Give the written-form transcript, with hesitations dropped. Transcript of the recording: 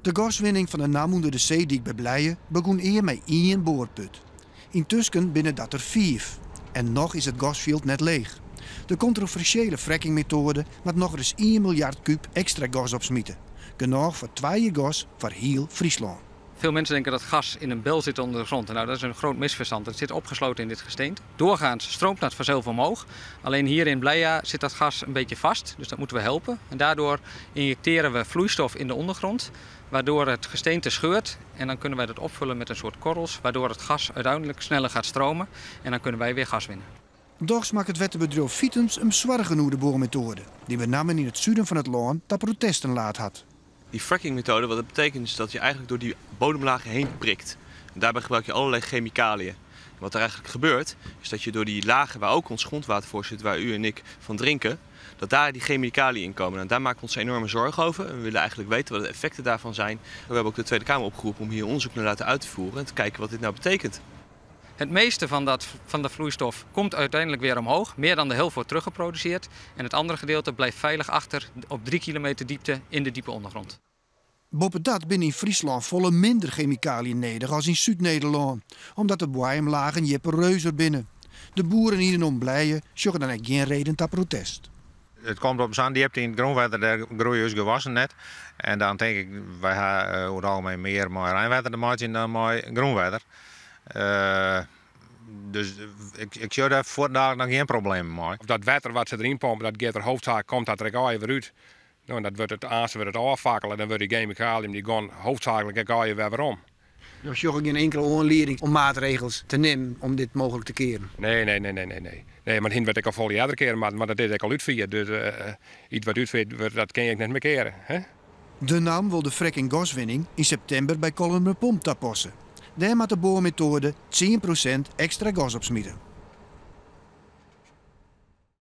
De gaswinning van de NAM onder de zeedijk bij Blijen begon eer met 1 boorput. Intussen binnen dat er 5. En nog is het gasveld net leeg. De controversiële frackingmethode met nog eens 1 miljard kuub extra gas opsmieten. Genoeg voor 2 gas voor heel Friesland. Veel mensen denken dat gas in een bel zit onder de grond. Nou, dat is een groot misverstand. Het zit opgesloten in dit gesteente. Doorgaans stroomt dat vanzelf omhoog. Alleen hier in Blijen zit dat gas een beetje vast. Dus dat moeten we helpen. En daardoor injecteren we vloeistof in de ondergrond. Waardoor het gesteente scheurt. En dan kunnen wij dat opvullen met een soort korrels. Waardoor het gas uiteindelijk sneller gaat stromen. En dan kunnen wij weer gas winnen. Doch maakt het wettenbedrijf Vitums een zwaar genoemde boormethode. Die we namen in het zuiden van het land dat protesten laat had. Die frackingmethode, wat dat betekent is dat je eigenlijk door die bodemlagen heen prikt. En daarbij gebruik je allerlei chemicaliën. En wat er eigenlijk gebeurt, is dat je door die lagen waar ook ons grondwater voor zit, waar u en ik van drinken, dat daar die chemicaliën in komen. En daar maken we ons enorme zorgen over. En we willen eigenlijk weten wat de effecten daarvan zijn. We hebben ook de Tweede Kamer opgeroepen om hier onderzoek naar laten uit te voeren en te kijken wat dit nou betekent. Het meeste van de vloeistof komt uiteindelijk weer omhoog. Meer dan de helft wordt teruggeproduceerd. En het andere gedeelte blijft veilig achter op 3 kilometer diepte in de diepe ondergrond. Boven dat binnen in Friesland volle minder chemicaliën nodig als in Zuid-Nederland. Omdat de bodemlagen jeppen reuzer binnen. De boeren hier in Blijen zoeken dan geen reden tot protest. Het komt op zand, die hebt in het grondwater, daar groeien dus gewassen net. En dan denk ik, wij hebben over het algemeen meer met Rijnwater te maken dan met groenwater. Dus ik zie daar voortdurend nog geen probleem mee. Dat water wat ze erin pompen, dat gaat er hoofdzaak komt dat er ook weer uit. Nou, dat wordt het aan, wordt het afvakkelen, dan wordt die chemicaliën die gaan hoofdzakelijk ook weer om. Dus je geen enkele aanleiding om maatregels te nemen om dit mogelijk te keren? Nee, maar hin werd ik al vol jaren keren, maar dat is ik al uitvierd. Dus iets wat uitviert, dat kan ik niet meer keren. Hè? De NAM wil de fracking gaswinning in september bij Kollenmerpomp tapassen. Daar moet de boormethode 10% extra gas opsmieten.